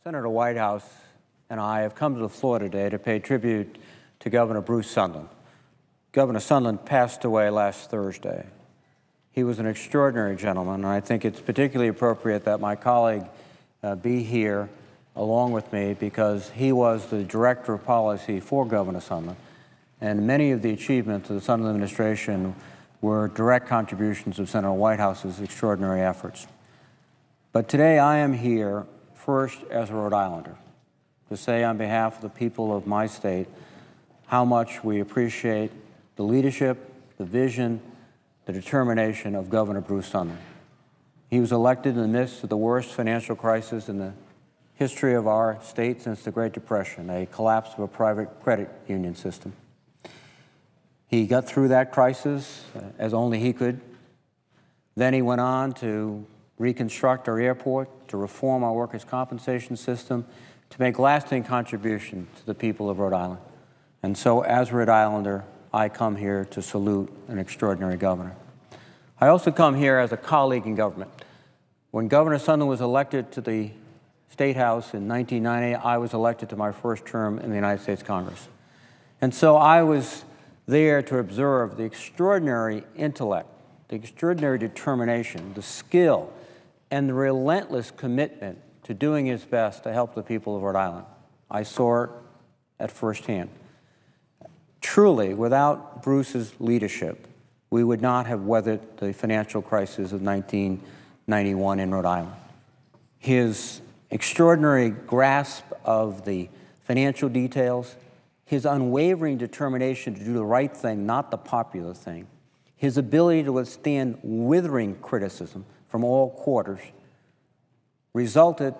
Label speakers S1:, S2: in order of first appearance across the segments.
S1: Senator Whitehouse and I have come to the floor today to pay tribute to Governor Bruce Sundlun. Governor Sundlun passed away last Thursday. He was an extraordinary gentleman, and I think it's particularly appropriate that my colleague be here along with me because he was the director of policy for Governor Sundlun, and many of the achievements of the Sundlun administration were direct contributions of Senator Whitehouse's extraordinary efforts. But today I am here first as a Rhode Islander to say on behalf of the people of my state how much we appreciate the leadership, the vision, the determination of Governor Bruce Sundlun. He was elected in the midst of the worst financial crisis in the history of our state since the Great Depression, a collapse of a private credit union system. He got through that crisis as only he could. Then he went on to reconstruct our airport, to reform our workers' compensation system, to make lasting contributions to the people of Rhode Island. And so, as a Rhode Islander, I come here to salute an extraordinary governor. I also come here as a colleague in government. When Governor Sundlun was elected to the State House in 1990, I was elected to my first term in the United States Congress. And so I was there to observe the extraordinary intellect, the extraordinary determination, the skill, and the relentless commitment to doing his best to help the people of Rhode Island. I saw it at firsthand. Truly, without Bruce's leadership, we would not have weathered the financial crisis of 1991 in Rhode Island. His extraordinary grasp of the financial details, his unwavering determination to do the right thing, not the popular thing, his ability to withstand withering criticism from all quarters, resulted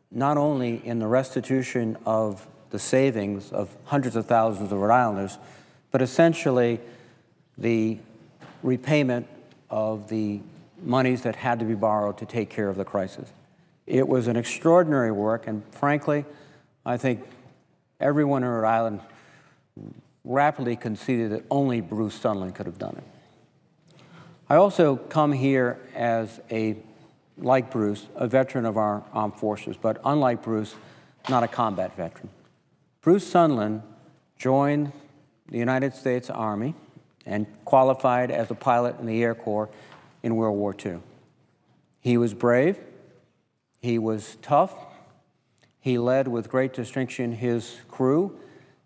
S1: not only in the restitution of the savings of hundreds of thousands of Rhode Islanders, but essentially the repayment of the monies that had to be borrowed to take care of the crisis. It was an extraordinary work, and frankly, I think everyone in Rhode Island rapidly conceded that only Bruce Sundlun could have done it. I also come here as like Bruce, a veteran of our armed forces, but unlike Bruce, not a combat veteran. Bruce Sundlun joined the United States Army and qualified as a pilot in the Air Corps in World War II. He was brave, he was tough, he led with great distinction his crew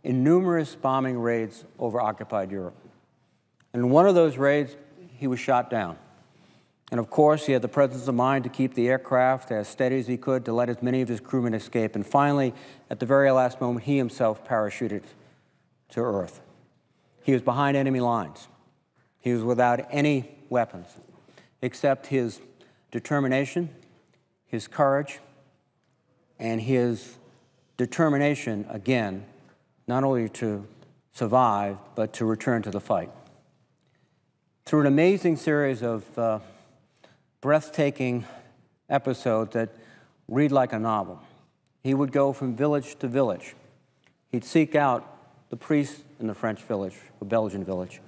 S1: in numerous bombing raids over occupied Europe. And in one of those raids, he was shot down. And of course, he had the presence of mind to keep the aircraft as steady as he could, to let as many of his crewmen escape. And finally, at the very last moment, he himself parachuted to Earth. He was behind enemy lines. He was without any weapons, except his determination, his courage, and his determination, again, not only to survive, but to return to the fight. Through an amazing series of breathtaking episodes that read like a novel, he would go from village to village. He'd seek out the priest in the French village, or Belgian village.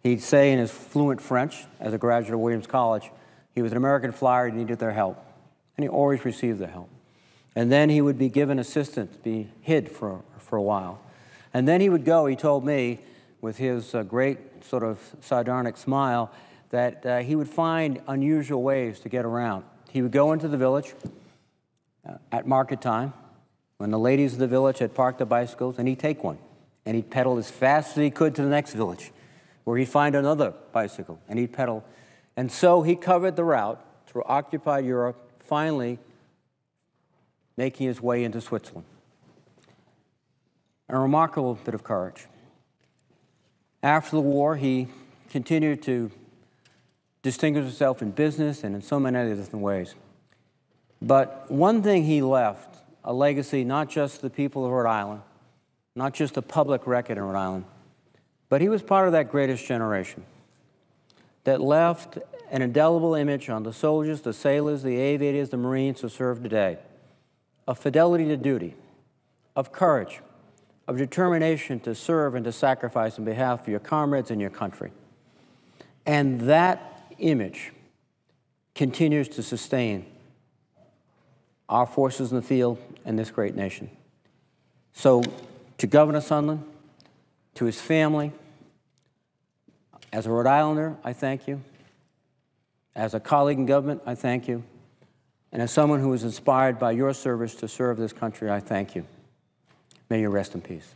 S1: He'd say in his fluent French, as a graduate of Williams College, he was an American flyer, he needed their help. And he always received the help. And then he would be given assistance, be hid for a while. And then he would go, he told me, with his great sort of sardonic smile, that he would find unusual ways to get around. He would go into the village at market time, when the ladies of the village had parked their bicycles, and he'd take one, and he'd pedal as fast as he could to the next village, where he'd find another bicycle, and he'd pedal. And so he covered the route through occupied Europe, finally making his way into Switzerland. A remarkable bit of courage. After the war, he continued to distinguish himself in business and in so many other different ways. But one thing he left, a legacy not just to the people of Rhode Island, not just a public record in Rhode Island, but he was part of that greatest generation that left an indelible image on the soldiers, the sailors, the aviators, the Marines who serve today, of fidelity to duty, of courage, of determination to serve and to sacrifice on behalf of your comrades and your country. And that image continues to sustain our forces in the field, and this great nation. So to Governor Sundlun, to his family, as a Rhode Islander, I thank you. As a colleague in government, I thank you. And as someone who was inspired by your service to serve this country, I thank you. May you rest in peace.